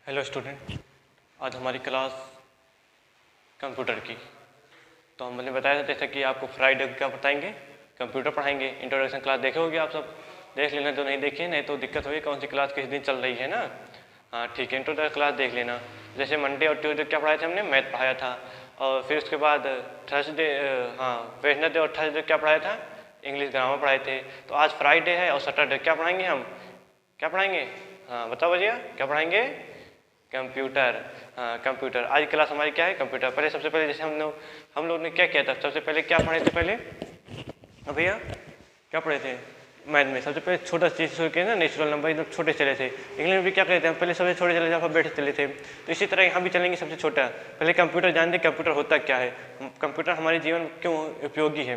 Hello student, आज हमारी class computer की। तो हमने बताया था जैसे कि आपको फ्राइडे क्या बताएंगे, कंप्यूटर पढ़ाएंगे। इंट्रोडक्शन क्लास देखे होगी आप सब, देख लेना जो नहीं देखी, नहीं तो दिक्कत होगी कौन सी क्लास किस दिन चल रही है ना। हाँ ठीक है, इंट्रोडक्शन क्लास देख लेना। जैसे मंडे और ट्यूसडे क्या पढ़ाया था हमने, मैथ पढ़ाया था। और फिर उसके बाद थर्सडे, हाँ वेडनेसडे और थर्सडे क्या पढ़ाया था, इंग्लिश ग्रामर पढ़ाए थे। तो आज फ्राइडे है और सैटरडे क्या पढ़ाएंगे हम, क्या पढ़ाएंगे? हाँ बताओ भैया, क्या पढ़ाएंगे? कंप्यूटर। हाँ कंप्यूटर, आज क्लास हमारी क्या है, कंप्यूटर। पहले सबसे पहले जैसे हम लोग ने क्या किया था, सबसे पहले क्या पढ़े थे पहले भैया, क्या पढ़े थे मैथ में? सबसे पहले छोटा चीज़ शुरू किया ना, नेचुरल नंबर एकदम छोटे चले थे। इंग्लिश में भी क्या करते हैं, पहले सबसे छोटे चले थे, अल्फाबेट चले थे। तो इसी तरह यहाँ भी चलेंगे सबसे छोटा। पहले कंप्यूटर जानते, कंप्यूटर होता क्या है, कंप्यूटर हमारे जीवन में क्यों उपयोगी है।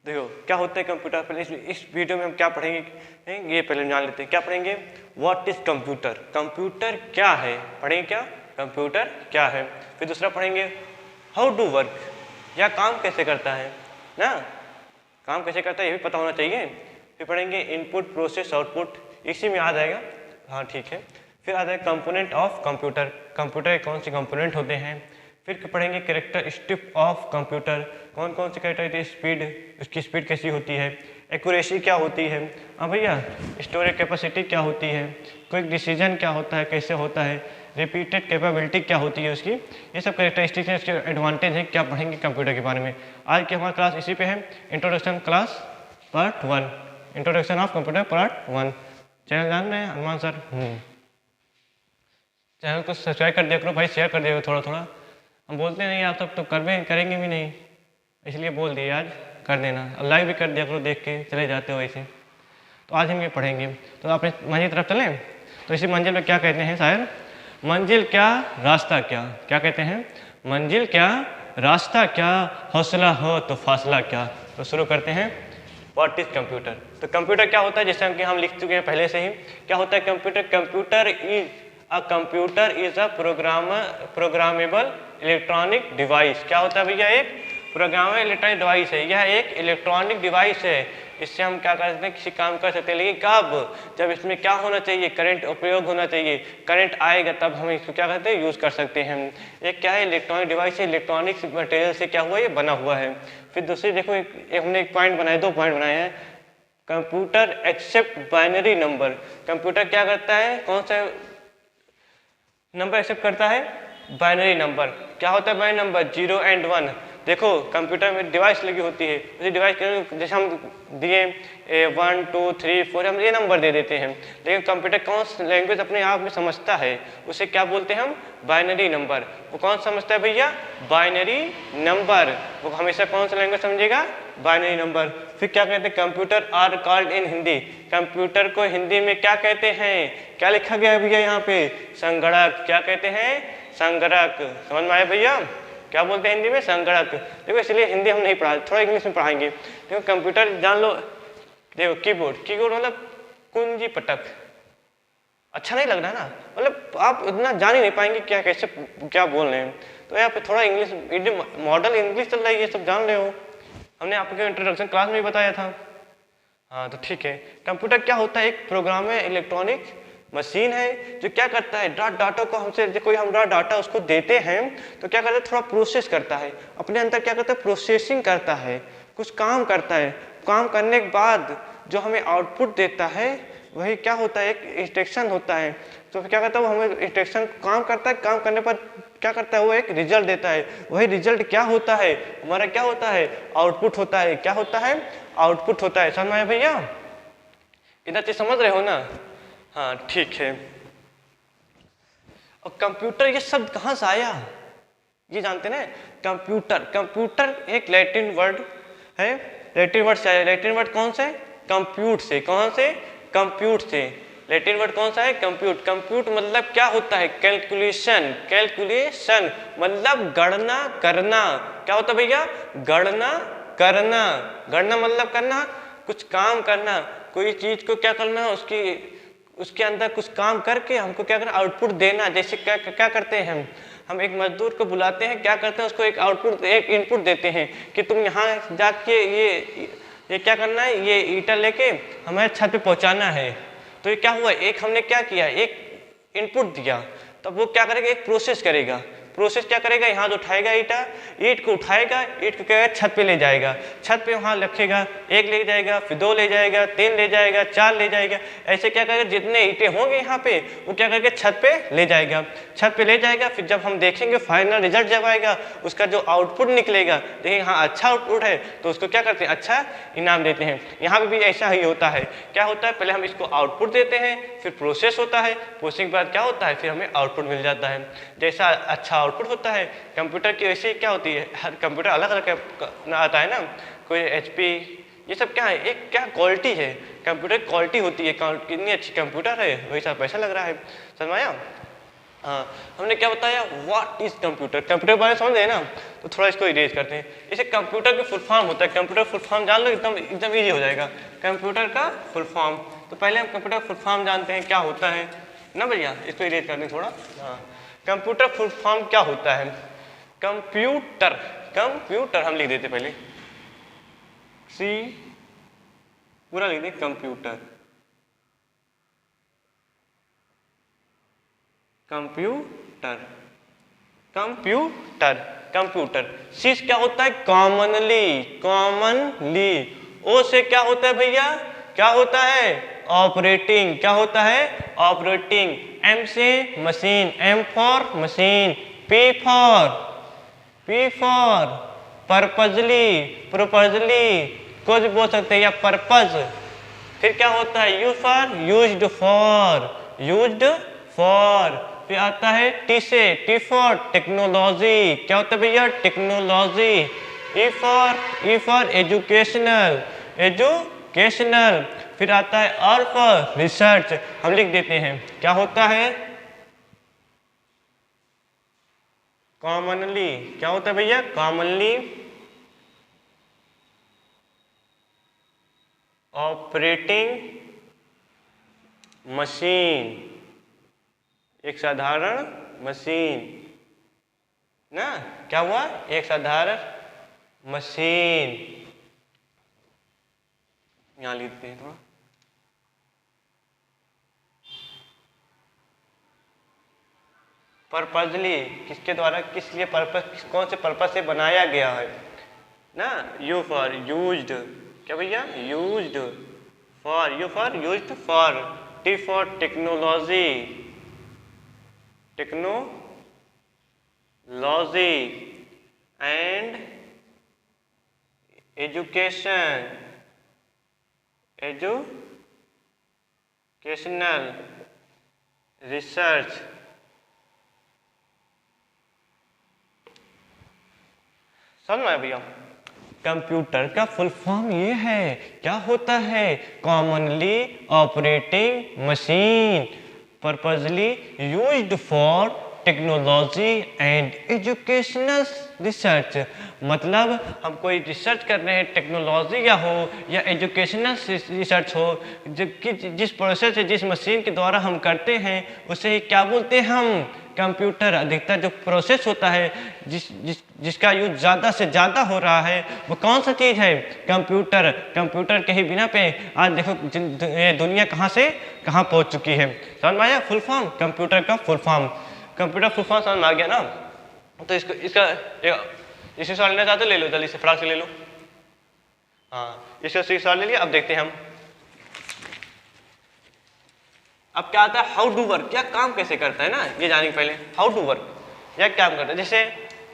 देखो क्या होता है कंप्यूटर, पहले इस वीडियो में हम क्या पढ़ेंगे ये पहले जान लेते हैं। क्या पढ़ेंगे, व्हाट इज कंप्यूटर, कंप्यूटर क्या है, पढ़ेंगे क्या, कंप्यूटर क्या है। फिर दूसरा पढ़ेंगे हाउ टू वर्क, या काम कैसे करता है ना, काम कैसे करता है ये भी पता होना चाहिए। फिर पढ़ेंगे इनपुट प्रोसेस आउटपुट, इसी में आ जाएगा। हाँ ठीक है। फिर आ जाएगा कंपोनेंट ऑफ कंप्यूटर, कंप्यूटर के कौन से कंपोनेंट होते हैं। फिर पढ़ेंगे कैरेक्टरिस्टिक ऑफ कंप्यूटर, कौन कौन से कैरेक्टर, स्पीड, उसकी स्पीड कैसी होती है, एक्यूरेसी क्या होती है, हाँ भैया स्टोरेज कैपेसिटी क्या होती है, क्विक डिसीजन क्या होता है, कैसे होता है, रिपीटेड कैपेबिलिटी क्या होती है उसकी, ये सब कैरेक्टरिस्टिक्स हैं, इसके एडवांटेज है, क्या पढ़ेंगे कंप्यूटर के बारे में। आज की हमारी क्लास इसी पे है, introduction class part 1, introduction of computer part 1। Channel जान रहे हैं हनुमान सर, चैनल को सब्सक्राइब कर दिया करो भाई, शेयर कर दिया करो थोड़ा थोड़ा। हम बोलते नहीं आप सब तो करेंगे भी नहीं, इसलिए बोल दिए आज कर देना। लाइव भी कर दिया करो, देख के चले जाते हो ऐसे। तो आज हम ये पढ़ेंगे, तो अपने मंजिल तरफ चलें। तो इसी मंजिल में क्या कहते हैं शायर, मंजिल क्या रास्ता क्या, क्या कहते हैं, मंजिल क्या रास्ता क्या, हौसला हो तो फासला क्या। तो शुरू करते हैं, व्हाट इज कंप्यूटर। तो कंप्यूटर क्या होता है, जैसे हम लिख चुके हैं पहले से ही, क्या होता है computer, computer is a programmable electronic device. क्या होता है भैया, एक प्रोग्रामेबल इलेक्ट्रॉनिक डिवाइस है, यह एक इलेक्ट्रॉनिक डिवाइस है। इससे हम क्या कर सकते हैं, किसी काम कर सकते हैं, लेकिन कब, जब इसमें क्या होना चाहिए, करंट उपयोग होना चाहिए, करंट आएगा तब हम इसको क्या करते हैं, यूज़ कर सकते हैं। एक क्या है, इलेक्ट्रॉनिक डिवाइस है, इलेक्ट्रॉनिक मटेरियल से क्या हुआ, ये बना हुआ है। फिर दूसरी देखो हमने एक पॉइंट बनाए, 2 पॉइंट बनाए हैं। Computer accept binary number, computer क्या करता है, कौन सा नंबर एक्सेप्ट करता है, बाइनरी नंबर। क्या होता है बाइनरी नंबर, 0 और 1। देखो कंप्यूटर में डिवाइस लगी होती है, उसी डिवाइस के जैसे हम दिए 1 2 3 4 हम ये नंबर दे देते हैं, लेकिन कंप्यूटर कौन सा लैंग्वेज अपने आप में समझता है, उसे क्या बोलते हैं हम, बाइनरी नंबर। वो कौन समझता है भैया, बाइनरी नंबर। वो हमेशा कौन सा लैंग्वेज समझेगा, बाइनरी नंबर। फिर क्या कहते हैं, computer are called in Hindi, computer को हिंदी में क्या कहते हैं, क्या लिखा गया है भैया यहाँ पे, संगणक। क्या कहते हैं, संगणक। समझ में आया भैया, क्या बोलते हैं हिंदी में, संगणक। देखो इसलिए हिंदी हम नहीं पढ़ा, थोड़ा इंग्लिश में पढ़ाएंगे। देखो कंप्यूटर जान लो, देखो कीबोर्ड, कीबोर्ड मतलब कुंजी पटक, अच्छा नहीं लग रहा ना, मतलब आप इतना जान ही नहीं पाएंगे क्या कैसे क्या बोल रहे हैं। तो यहाँ पे थोड़ा इंग्लिश, मॉडल इंग्लिश चल रहा है, ये सब जान रहे हो, हमने आपको इंट्रोडक्शन क्लास में ही बताया था। हाँ तो ठीक है, कंप्यूटर क्या होता है, एक प्रोग्राम है, इलेक्ट्रॉनिक मशीन है, जो क्या करता है, डाटा को हमसे कोई हम डाटा उसको देते हैं तो क्या करता है, थोड़ा प्रोसेस करता है, अपने अंदर क्या करता है, प्रोसेसिंग करता है, कुछ काम करता है। काम करने के बाद जो हमें आउटपुट देता है वही क्या होता है, एक इंस्ट्रक्शन होता है। तो क्या करता है वो, हमें इंस्ट्रक्शन काम करता है, काम करने पर क्या करता है वो एक रिजल्ट देता है, वही रिजल्ट क्या होता है, हमारा क्या होता है, आउटपुट होता है। क्या होता है, आउटपुट होता है। समझ में आया भैया, इधर चीज समझ रहे हो ना, हाँ ठीक है। और कंप्यूटर ये शब्द कहाँ से आया, ये जानते ना, कंप्यूटर, कंप्यूटर एक लैटिन वर्ड है, लैटिन वर्ड से आया। लैटिन वर्ड कौन सा है, कंप्यूट से, कौन से, कंप्यूट से। लैटिन वर्ड कौन सा है, कंप्यूट। कंप्यूट मतलब क्या होता है, कैलकुलेशन, कैलकुलेशन मतलब गणना करना। क्या होता है भैया, गणना करना, गणना मतलब करना, कुछ काम करना, कोई चीज को क्या करना, उसके अंदर कुछ काम करके हमको क्या करना, आउटपुट देना। जैसे क्या क्या करते हैं हम एक मजदूर को बुलाते हैं, क्या करते हैं, उसको एक आउटपुट, एक इनपुट देते हैं कि तुम यहाँ जाके ये क्या करना है, ये ईटा लेके हमारे छत पे पहुँचाना है। तो ये क्या हुआ, एक हमने क्या किया, एक इनपुट दिया, तो वो क्या करेगा, एक प्रोसेस करेगा। प्रोसेस क्या करेगा, यहाँ जो उठाएगा ईट को उठाएगा, ईट को क्या करेगा, छत पे ले जाएगा, छत पे वहाँ रखेगा, एक ले जाएगा, फिर 2 ले जाएगा, 3 ले जाएगा, 4 ले जाएगा, ऐसे क्या करेगा जितने ईंटें होंगे यहाँ पे वो क्या करके छत पे ले जाएगा, छत पे ले जाएगा। फिर जब हम देखेंगे फाइनल रिजल्ट जब आएगा, उसका जो आउटपुट निकलेगा, देखिए हाँ अच्छा आउटपुट है तो उसको क्या करते हैं, अच्छा इनाम देते हैं। यहाँ पे भी ऐसा ही होता है। क्या होता है, पहले हम इसको आउटपुट देते हैं, फिर प्रोसेस होता है, प्रोसेसिंग के बाद क्या होता है, फिर हमें आउटपुट मिल जाता है। जैसा अच्छा आउटपुट होता है कंप्यूटर की, वैसे क्या होती है, हर कंप्यूटर अलग अलग आता है ना, कोई HP, ये सब क्या है, एक क्या क्वालिटी है, कंप्यूटर की क्वालिटी होती है, कितनी अच्छी कंप्यूटर है वैसा पैसा लग रहा है। समझ में आया? हाँ, हमने क्या बताया, व्हाट इज कंप्यूटर, कंप्यूटर के बारे में समझ रहे हैं ना, तो थोड़ा इसको इरेज करते हैं। इसे कंप्यूटर का फुल फॉर्म होता है, कंप्यूटर फुल फॉर्म जान लो, एकदम ईजी हो जाएगा। कंप्यूटर का फुल फॉर्म, तो पहले हम कंप्यूटर का फुल फॉर्म जानते हैं क्या होता है ना भैया, इसको इरेज करते हैं थोड़ा। हाँ, कंप्यूटर फुल फॉर्म क्या होता है, कंप्यूटर, कंप्यूटर हम लिख देते पहले, सी पूरा लिख दे, कंप्यूटर, कंप्यूटर, कंप्यूटर, कंप्यूटर। सी से क्या होता है, कॉमनली, कॉमनली। ओ से क्या होता है भैया, क्या होता है, ऑपरेटिंग, क्या होता है, ऑपरेटिंग। एम से machine, M for machine. P for purposely, purposely कुछ बोल सकते हैं, या पर्पज। फिर क्या होता है, you for used for, used for. फिर आता है टी से, टी फॉर टेक्नोलॉजी, क्या होता है भैया, technology. E for educational, educational. फिर आता है आर फॉर रिसर्च, हम लिख देते हैं, क्या होता है, कॉमनली, क्या होता है भैया, कॉमनली ऑपरेटिंग मशीन, एक साधारण मशीन ना, क्या हुआ, एक साधारण मशीन। यहां लिखते हैं थोड़ा, पर्पजली, किसके द्वारा, किस लिए पर्पज, कौन से पर्पज से बनाया गया है ना। यू फॉर यूज्ड, क्या भैया, used for, you for used for. T for technology, technology and education, educational research. समझ में आया भैया, कंप्यूटर का फुल फॉर्म ये है, क्या होता है, commonly operating machine, purposely used for technology and educational research. मतलब हम कोई रिसर्च कर रहे हैं, टेक्नोलॉजी या हो या एजुकेशनल रिसर्च हो, जिस प्रोसेस से, जिस मशीन के द्वारा हम करते हैं उसे ही क्या बोलते हैं हम, कंप्यूटर। अधिकतर जो प्रोसेस होता है, जिसका यूज ज़्यादा से ज़्यादा हो रहा है, वो कौन सा चीज़ है, कंप्यूटर। कंप्यूटर के ही बिना पे आज देखो दुनिया कहाँ से कहाँ पहुँच चुकी है। समझ में आया, फुल फॉर्म, कंप्यूटर का full form, computer full form समझ में आ गया ना। तो इसका इसी सवाल लेना चाहते ले लो, जल्दी से फटाक से ले लो। हाँ, इसका सवाल ले लिया। अब देखते हैं हम, अब क्या आता है, हाउ डू वर्क, क्या काम कैसे करता है ना, ये जाने के पहले हाउ डू वर्क, या क्या काम करता है। जैसे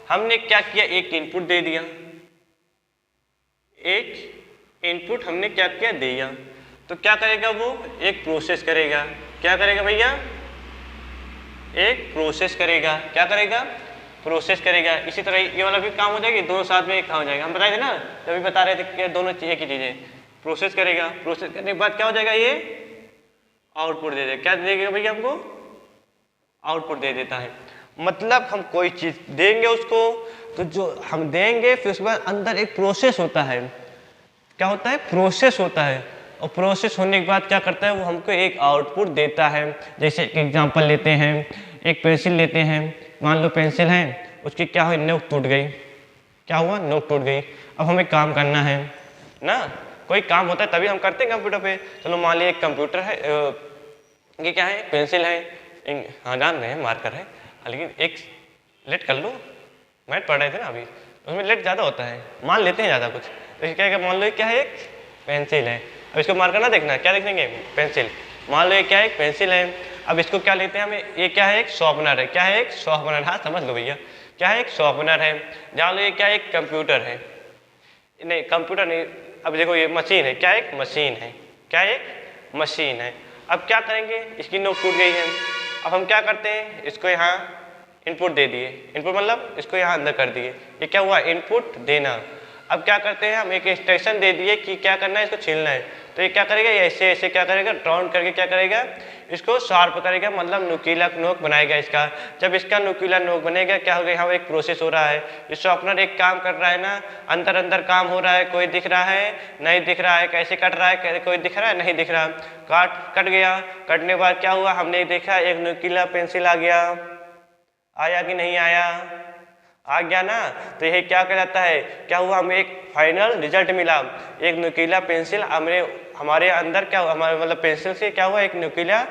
हमने क्या किया, एक इनपुट दे दिया, एक इनपुट हमने क्या किया, दिया, तो क्या करेगा वो, एक प्रोसेस करेगा। क्या करेगा भैया, एक प्रोसेस करेगा। क्या करेगा, प्रोसेस करेगा। इसी तरह ये वाला भी काम हो जाएगी, दोनों साथ में काम हो जाएगा। हम बताए थे ना, तभी बता रहे थे कि दोनों एक ही चीज़ है। प्रोसेस करेगा, प्रोसेस करने के बाद क्या हो जाएगा, ये आउटपुट दे देगा। क्या देगा भैया, हमको आउटपुट दे देता है। मतलब हम कोई चीज़ देंगे उसको, तो जो हम देंगे फिर उसके बाद अंदर एक प्रोसेस होता है। क्या होता है, प्रोसेस होता है। और प्रोसेस होने के बाद क्या करता है, वो हमको एक आउटपुट देता है। जैसे एक एग्जांपल लेते हैं, एक पेंसिल लेते हैं, मान लो पेंसिल है, उसकी क्या हुई, नोक टूट गई। क्या हुआ, नोक टूट गई। अब हमें काम करना है ना, कोई काम होता है तभी हम करते हैं कंप्यूटर पे। चलो मान लीजिए एक कंप्यूटर है, ये क्या है, पेंसिल है, हाँ जान रहे हैं मार्कर है, लेकिन एक लेट कर लो, मैथ पढ़ रहे थे ना अभी, उसमें लेट ज़्यादा होता है, मान लेते हैं ज़्यादा कुछ। तो क्या मान लो क्या है, एक पेंसिल है, अब इसको मार्कर ना देखना, क्या देखेंगे पेंसिल, मान लो ये क्या है एक पेंसिल है। अब इसको क्या लेते हैं हमें, ये क्या है एक शॉर्पनर है, क्या है एक शॉर्पनर, हाँ समझ लो भैया, क्या है एक शॉर्पनर है। जान लो ये क्या एक कंप्यूटर है, नहीं कंप्यूटर नहीं, अब देखो ये मशीन है, क्या एक मशीन है, क्या एक मशीन है। अब क्या करेंगे, इसकी नोक टूट गई है, अब हम क्या करते हैं, इसको यहाँ इनपुट दे दिए, इनपुट मतलब इसको यहाँ अंदर कर दिए, ये क्या हुआ इनपुट देना। अब क्या करते हैं हम, एक इंस्ट्रक्शन दे दिए कि क्या करना है, इसको छीलना है, तो ये क्या करेगा, ये ऐसे ऐसे क्या करेगा, राउंड करके क्या करेगा, इसको शार्प करेगा, मतलब नुकीला नोक बनाएगा इसका। जब इसका नुकीला नोक बनेगा, क्या होगा, यहाँ एक प्रोसेस हो रहा है, ये शॉर्पनर एक काम कर रहा है ना, अंदर अंदर काम हो रहा है, कोई दिख रहा है नहीं दिख रहा है, कैसे कट रहा है, कोई दिख रहा है नहीं दिख रहा, कट गया, कटने के बाद क्या हुआ, हमने देखा एक नुकीला पेंसिल आ गया, आया कि नहीं आया, आ गया ना। तो यही क्या कहलाता है, क्या हुआ, हमें एक फाइनल रिजल्ट मिला, एक नुकीला पेंसिल हमारे अंदर क्या हुआ, हमारे मतलब पेंसिल से क्या हुआ, एक नुकीला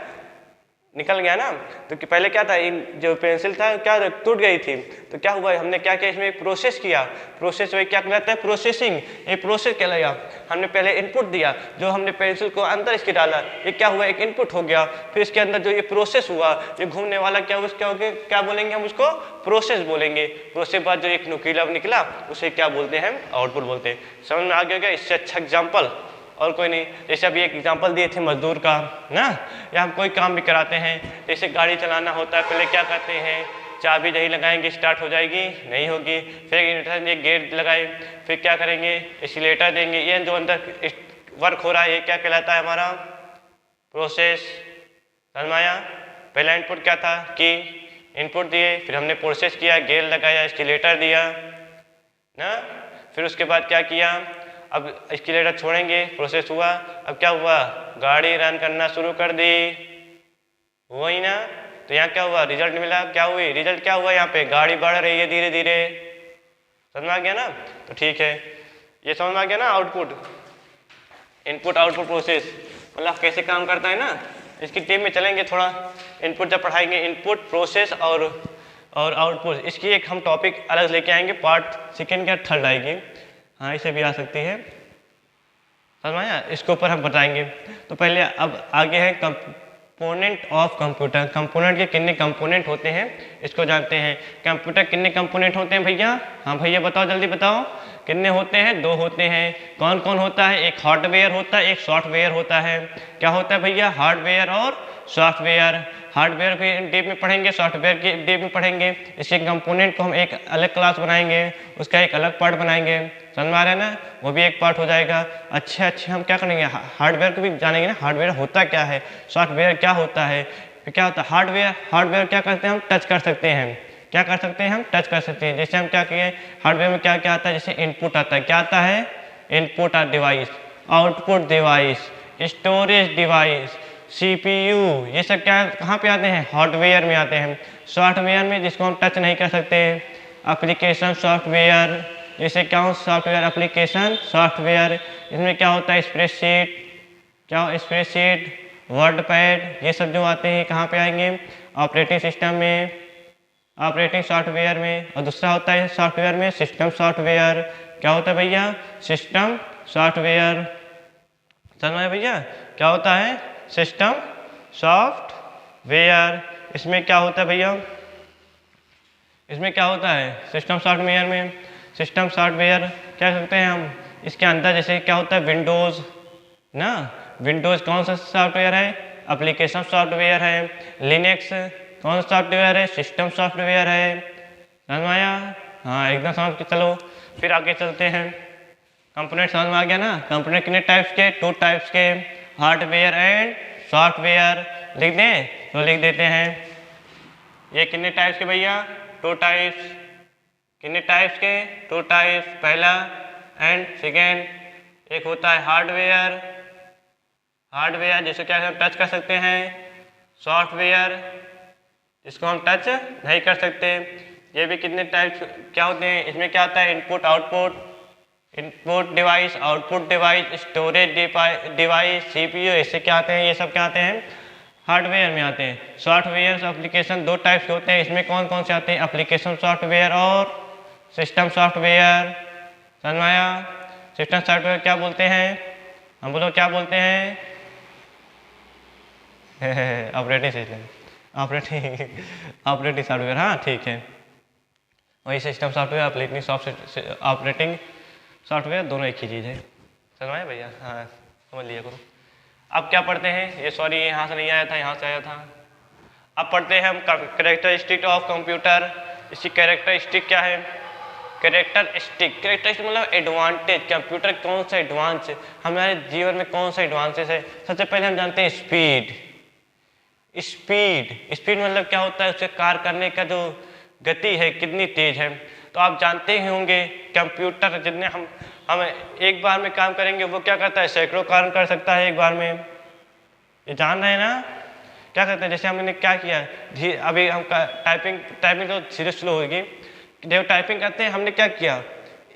निकल गया ना। तो पहले क्या था, जो पेंसिल था क्या टूट गई थी, तो क्या हुआ, हमने क्या किया, इसमें एक प्रोसेस किया, प्रोसेस वही क्या कहलाता है, प्रोसेसिंग, ये प्रोसेस कहलाया। हमने पहले इनपुट दिया, जो हमने पेंसिल को अंदर इसके डाला, ये क्या हुआ, एक इनपुट हो गया, फिर इसके अंदर जो ये प्रोसेस हुआ, ये घूमने वाला क्या हुआ, क्या बोलेंगे हम उसको, प्रोसेस बोलेंगे। प्रोसेस बाद जो एक नुकीला निकला, उसे क्या बोलते हैं, आउटपुट बोलते हैं। समझ में आ गया क्या, इससे अच्छा एग्जाम्पल और कोई नहीं। जैसे अभी एक एग्जांपल दिए थे मजदूर का ना, या हम कोई काम भी कराते हैं, जैसे गाड़ी चलाना होता है, पहले क्या करते हैं, चाबी नहीं लगाएंगे स्टार्ट हो जाएगी, नहीं होगी, फिर एक गेट लगाए, फिर क्या करेंगे, एक्सीलेटर देंगे, ये जो अंदर वर्क हो रहा है ये क्या कहलाता है, हमारा प्रोसेस। समझ में आया, पहला इनपुट क्या था कि इनपुट दिए, फिर हमने प्रोसेस किया, गेट लगाया, एक्सीलेटर दिया ना, फिर उसके बाद क्या किया, अब एक्सीलेटर छोड़ेंगे, प्रोसेस हुआ, अब क्या हुआ, गाड़ी रन करना शुरू कर दी, वही ना। तो यहाँ क्या हुआ, रिजल्ट मिला, क्या हुई, रिजल्ट क्या हुआ, यहाँ पे गाड़ी बढ़ रही है धीरे धीरे। समझ में आ गया ना, तो ठीक है, ये समझ में आ गया ना, आउटपुट, इनपुट आउटपुट प्रोसेस मतलब कैसे काम करता है ना। इसकी टीम में चलेंगे थोड़ा, इनपुट जब पढ़ाएंगे, इनपुट प्रोसेस और आउटपुट, इसकी एक हम टॉपिक अलग लेके आएंगे, पार्ट सेकेंड या थर्ड आएगी, हाँ इसे भी आ सकती है। समझ में आया, इसके ऊपर हम बताएंगे। तो पहले अब आगे है कंपोनेंट ऑफ कंप्यूटर, कंपोनेंट के कितने कंपोनेंट होते हैं इसको जानते हैं। कंप्यूटर कितने कंपोनेंट होते हैं भैया, हाँ भैया बताओ जल्दी बताओ, कितने होते हैं, दो होते हैं। कौन कौन होता है, एक हार्डवेयर होता है, एक सॉफ्टवेयर होता है। क्या होता है भैया, हार्डवेयर और सॉफ्टवेयर। हार्डवेयर की डीप में पढ़ेंगे, सॉफ्टवेयर की डीप में पढ़ेंगे। इसके कंपोनेंट को हम एक अलग क्लास बनाएंगे, उसका एक अलग पार्ट बनाएंगे। समझ में आ रहा है ना, वो भी एक पार्ट हो जाएगा। अच्छे अच्छे हम क्या करेंगे, हार्डवेयर को भी जानेंगे ना, हार्डवेयर होता क्या है, सॉफ्टवेयर क्या होता है। क्या होता है हार्डवेयर क्या करते हैं हम, टच कर सकते हैं, क्या कर सकते हैं हम, टच कर सकते हैं। जैसे हम क्या किए, हार्डवेयर में क्या क्या आता है, जैसे इनपुट आता है, क्या आता है, input device, output device, storage device, CPU, ये सब क्या कहाँ पे आते हैं, हार्डवेयर में आते हैं। सॉफ्टवेयर में जिसको हम टच नहीं कर सकते, एप्लीकेशन सॉफ्टवेयर, जैसे क्या हो, सॉफ्टवेयर एप्लीकेशन सॉफ्टवेयर। इसमें क्या होता है, स्प्रेडशीट, क्या स्प्रेडशीट, वर्ड पैड, ये सब जो आते हैं कहाँ पे आएंगे, ऑपरेटिंग सिस्टम में, ऑपरेटिंग सॉफ्टवेयर में। और दूसरा होता है सॉफ्टवेयर में सिस्टम सॉफ्टवेयर। क्या होता है भैया, सिस्टम सॉफ्टवेयर। समझ में भैया, क्या होता है, सिस्टम सॉफ्टवेयर। इसमें क्या होता है भैया, इसमें क्या होता है, सिस्टम सॉफ्टवेयर में, सिस्टम सॉफ्टवेयर क्या करते हैं हम, इसके अंदर जैसे क्या होता है, विंडोज़ ना, विंडोज़ कौन सा सॉफ्टवेयर है, एप्लीकेशन सॉफ्टवेयर है। लिनक्स कौन सा सॉफ्टवेयर है, सिस्टम सॉफ्टवेयर है। समझ में आया, हाँ एकदम समझ के चलो। फिर आगे चलते हैं, कंपोनेंट समझ में आ गया ना। कंपोनेंट कितने टाइप्स के, 2 टाइप्स के, हार्डवेयर एंड सॉफ्टवेयर। लिख दें तो लिख देते हैं, ये कितने टाइप्स के भैया, 2 टाइप्स। कितने टाइप्स के, 2 टाइप्स, पहला एंड सेकेंड। एक होता है हार्डवेयर, हार्डवेयर जिसको क्या हम टच कर सकते हैं, सॉफ्टवेयर जिसको हम टच नहीं कर सकते। ये भी कितने टाइप्स क्या होते हैं, इसमें क्या आता है, input output, input device, output device, storage device, CPU, इससे क्या आते हैं, ये सब क्या आते हैं, हार्डवेयर में आते हैं। सॉफ्टवेयर एप्लीकेशन दो टाइप्स के होते हैं, इसमें कौन कौन से आते हैं? एप्लीकेशन सॉफ्टवेयर और सिस्टम सॉफ्टवेयर। समझ में आया? सिस्टम सॉफ्टवेयर क्या बोलते हैं? हम बोलो क्या बोलते हैं? ऑपरेटिंग सिस्टम, ऑपरेटिंग सॉफ्टवेयर, हाँ ठीक है। वही सिस्टम सॉफ्टवेयर, ऑपरेटिंग सॉफ्टवेयर दोनों एक ही चीज़ है। समझ में आया भैया? हाँ समझ लिया करो। अब क्या पढ़ते हैं? ये सॉरी यहाँ से नहीं आया था, यहाँ से आया था। अब पढ़ते हैं हम कैरेक्टरिस्टिक ऑफ कंप्यूटर। इसकी कैरेक्टरिस्टिक क्या है? कैरेक्टरिस्टिक मतलब एडवांटेज। कंप्यूटर कौन सा एडवांस, हमारे जीवन में कौन सा एडवांसेस है? सबसे पहले हम जानते हैं स्पीड। स्पीड मतलब क्या होता है? उसके कार्य करने का जो गति है कितनी तेज है। तो आप जानते ही होंगे कंप्यूटर जितने हम एक बार में काम करेंगे, वो क्या करता है? सैकड़ों कार्य कर सकता है एक बार में। ये जान रहे हैं ना? क्या करते हैं? जैसे हमने क्या किया, अभी हम टाइपिंग तो धीरे स्लो होगी। जब टाइपिंग करते हैं हमने क्या किया,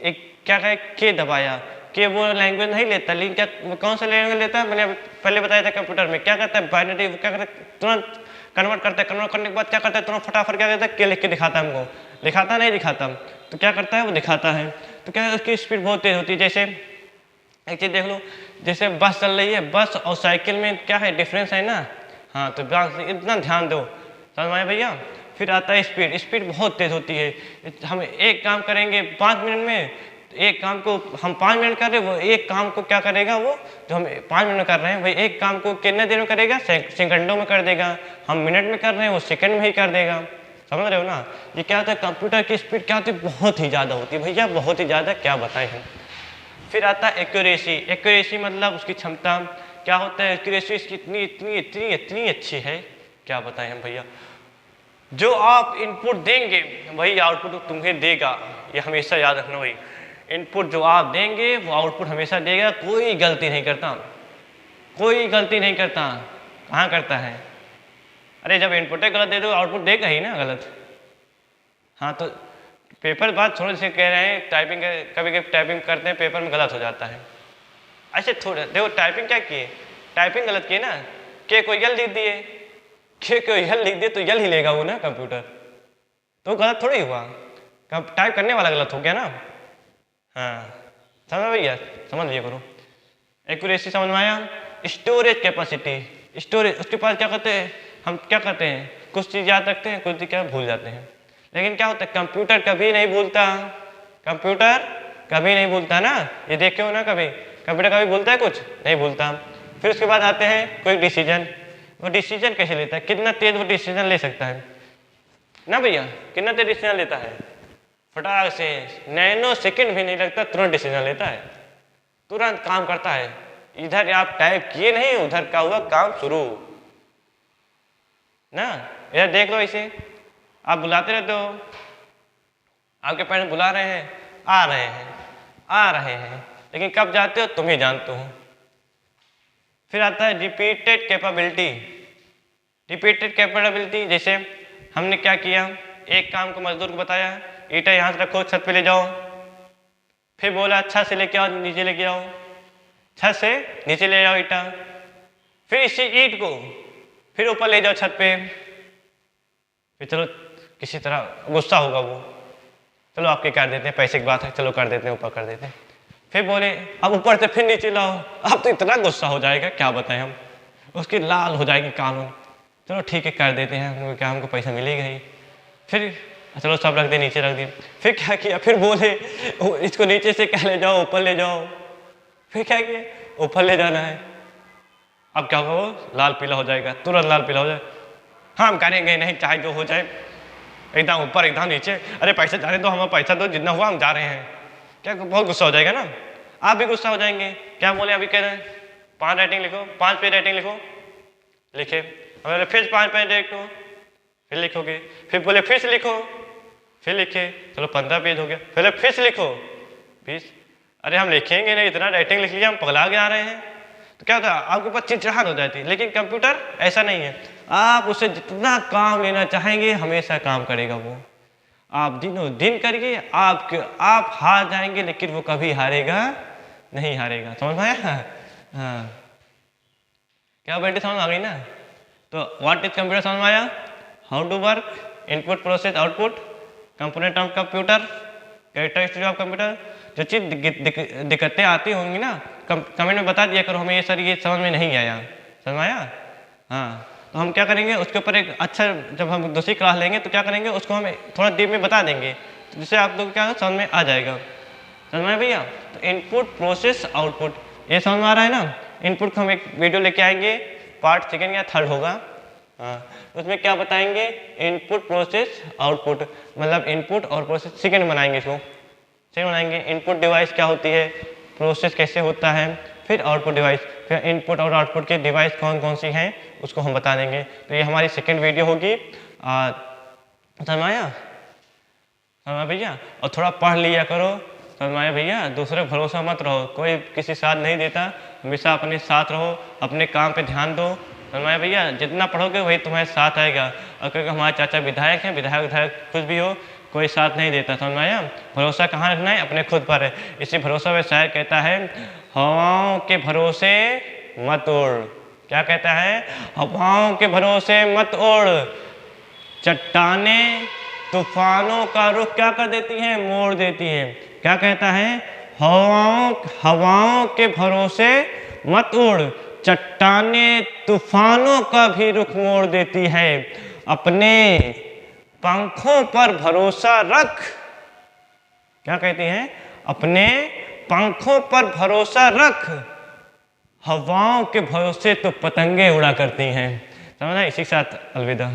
एक क्या कहा के दबाया, के वो लैंग्वेज नहीं लेता, लेकिन क्या वो कौन सा लैंग्वेज लेता है? मैंने पहले बताया था कंप्यूटर में क्या करता है, बाइनरी वो क्या करता है, तुरंत कन्वर्ट करता है। कन्वर्ट करने के बाद क्या करता है, तुरंत फटाफट क्या करता है, के लिख के दिखाता है हमको। दिखाता नहीं दिखाता, तो क्या करता है वो दिखाता है। तो क्या है, उसकी स्पीड बहुत तेज होती है। जैसे एक चीज़ देख लो, जैसे बस चल रही है, बस और साइकिल में क्या है डिफरेंस है ना। हाँ तो इतना ध्यान दो, समझ में आया भैया? फिर आता है स्पीड बहुत तेज़ होती है। हम एक काम करेंगे 5 मिनट में, एक काम को हम 5 मिनट कर रहे हैं, वो एक काम को क्या करेगा, वो जो हम 5 मिनट में कर रहे हैं, वही एक काम को कितने देर में करेगा, सेकंडों में कर देगा। हम मिनट में कर रहे हैं, वो सेकंड में ही कर देगा। समझ रहे हो ना? ये क्या होता है, कंप्यूटर की स्पीड क्या होती है, बहुत ही ज़्यादा होती है भैया, बहुत ही ज़्यादा, क्या बताएं हम। फिर आता है एक्यूरेसी मतलब उसकी क्षमता। क्या होता है एक्यूरेसी इसकी इतनी इतनी इतनी इतनी अच्छी है, क्या बताएं हम भैया। जो आप इनपुट देंगे वही आउटपुट तुम्हें देगा, ये हमेशा याद रखना। वही इनपुट जो आप देंगे वो आउटपुट हमेशा देगा, कोई गलती नहीं करता, कोई गलती नहीं करता। कहाँ करता है? अरे जब इनपुट गलत दे दो आउटपुट देगा ही ना गलत। हाँ तो पेपर बात थोड़े से कह रहे हैं, टाइपिंग कभी कभी टाइपिंग करते हैं पेपर में गलत हो जाता है। ऐसे थोड़े देखो, टाइपिंग क्या किए, टाइपिंग गलत किए ना, के कोई यल लिख दिए, के कोई यल लिख दिए तो यल ही लेगा वो ना कंप्यूटर, तो गलत थोड़ी हुआ, टाइप करने वाला गलत हो गया ना। हाँ समझ भैया, समझ लिया करो। एक्यूरेसी समझ में आया। स्टोरेज कैपेसिटी, स्टोरेज उसके पास क्या करते हैं, हम क्या करते हैं, कुछ चीज़ याद रखते हैं, कुछ चीज़ क्या भूल जाते हैं। लेकिन क्या होता है, कंप्यूटर कभी नहीं भूलता, कंप्यूटर कभी नहीं भूलता ना। ये देखे हो ना, कभी कंप्यूटर कभी भूलता है, कुछ नहीं भूलता। फिर उसके बाद आते हैं कोई डिसीजन, वो डिसीजन कैसे लेता है, कितना तेज वो डिसीजन ले सकता है ना भैया, कितना तेज डिसीजन लेता है, फटाक से नैनो सेकंड भी नहीं लगता, तुरंत डिसीजन लेता है, तुरंत काम करता है। इधर आप टाइप किए नहीं, उधर का हुआ काम शुरू ना। इधर देख लो, इसे आप बुलाते रहते हो, आपके पेरेंट्स बुला रहे हैं, आ रहे हैं आ रहे हैं, लेकिन कब जाते हो तुम ही जानते हो। फिर आता है रिपीटेड कैपेबिलिटी। रिपीटेड कैपेबिलिटी जैसे हमने क्या किया, एक काम को मजदूर को बताया, ईटा यहाँ से रखो, छत पे ले जाओ, फिर बोला छत से लेके आओ, नीचे लेके आओ, छत से नीचे ले जाओ ईटा, फिर इसी ईट को फिर ऊपर ले जाओ छत पे। फिर चलो किसी तरह गुस्सा होगा वो, चलो आपके कर देते हैं, पैसे की बात है, चलो कर देते हैं, ऊपर कर देते हैं। फिर बोले अब ऊपर से फिर नीचे लाओ, अब तो इतना गुस्सा हो जाएगा क्या बताएं हम, उसकी लाल हो जाएगी कानून। चलो ठीक है कर देते हैं, क्या हमको पैसा मिलेगा ही। फिर चलो सब रख दे, नीचे रख दिए। फिर क्या किया, फिर बोले इसको नीचे से क्या ले जाओ, ऊपर ले जाओ। फिर क्या किया, ऊपर ले जाना है। अब क्या होगा, वो लाल पीला हो जाएगा, तुरंत लाल पीला हो जाए। हाँ हम करेंगे नहीं, चाहे जो हो जाए, एकदम ऊपर एकदम नीचे, अरे पैसा जाने दो, हमारा पैसा दो, जितना हुआ हम जा रहे हैं। क्या बहुत गुस्सा हो जाएगा ना, आप भी गुस्सा हो जाएंगे। क्या बोले अभी कह रहे हैं 5 राइटिंग लिखो, 5 पेज राइटिंग लिखो, लिखे, हमारे फिर 5 पेज लिखो, फिर लिखोगे, फिर बोले फिर से लिखो, फिर लिखे, चलो 15 पेज हो गया, फिर फिर से लिखो 20। अरे हम लिखेंगे नहीं, इतना राइटिंग लिख लिया, हम पगला के आ रहे हैं। तो क्या होता है, आपके पास चिड़चिड़ाहट हो जाती है। लेकिन कंप्यूटर ऐसा नहीं है, आप उससे जितना काम लेना चाहेंगे हमेशा काम करेगा वो। आप दिनों दिन करिए, आप हार जाएंगे, लेकिन वो कभी हारेगा नहीं, हारेगा। समझ में आया? हाँ क्या बेटे, समझ आ गई ना? तो व्हाट इज कंप्यूटर समझ में आया? How to work, input process output, component of computer, characteristic of computer. जो चीज़ दिक्कतें आती होंगी ना कमेंट में बता दिया करो हमें, ये सर ये समझ में नहीं आया, समझ में आया? हाँ, तो हम क्या करेंगे उसके ऊपर एक अच्छा, जब हम दूसरी क्लास लेंगे तो क्या करेंगे उसको हम थोड़ा डीप में बता देंगे, जिससे आप लोग क्या समझ में आ जाएगा। समझ में आया भैया? तो इनपुट प्रोसेस आउटपुट ये समझ में आ रहा है ना। इनपुट को हम एक वीडियो लेके आएंगे, पार्ट सेकेंड या थर्ड होगा। हाँ, उसमें क्या बताएंगे? इनपुट प्रोसेस आउटपुट, मतलब इनपुट और प्रोसेस सेकेंड बनाएंगे, इसको सेकेंड बनाएंगे। इनपुट डिवाइस क्या होती है, प्रोसेस कैसे होता है, फिर आउटपुट डिवाइस, फिर इनपुट और आउटपुट के डिवाइस कौन कौन सी हैं उसको हम बता देंगे। तो ये हमारी सेकेंड वीडियो होगी। समझ में आया? समझ में भैया? और थोड़ा पढ़ लिया करो, समझ में आया भैया? दूसरे भरोसा मत रहो, कोई किसी साथ नहीं देता, हमेशा अपने साथ रहो, अपने काम पे ध्यान दो। समझ में आया भैया? जितना पढ़ोगे वही तुम्हारे साथ आएगा। और क्योंकि हमारे चाचा विधायक हैं, विधायक कुछ भी हो कोई साथ नहीं देता। समझ में आया? भरोसा कहाँ रखना है? अपने खुद पर है। इसी भरोसा में शायर कहता है हवाओं के भरोसे मत उड़। क्या कहता है? हवाओं के भरोसे मत उड़, चट्टाने तूफानों का रुख क्या कर देती हैं? मोड़ देती हैं। क्या कहता है? हवाओं के भरोसे मत उड़, चट्टाने तूफानों का भी रुख मोड़ देती है, अपने पंखों पर भरोसा रख। क्या कहती हैं? अपने पंखों पर भरोसा रख, हवाओं के भरोसे तो पतंगे उड़ा करती हैं। समझा? इसी के साथ अलविदा।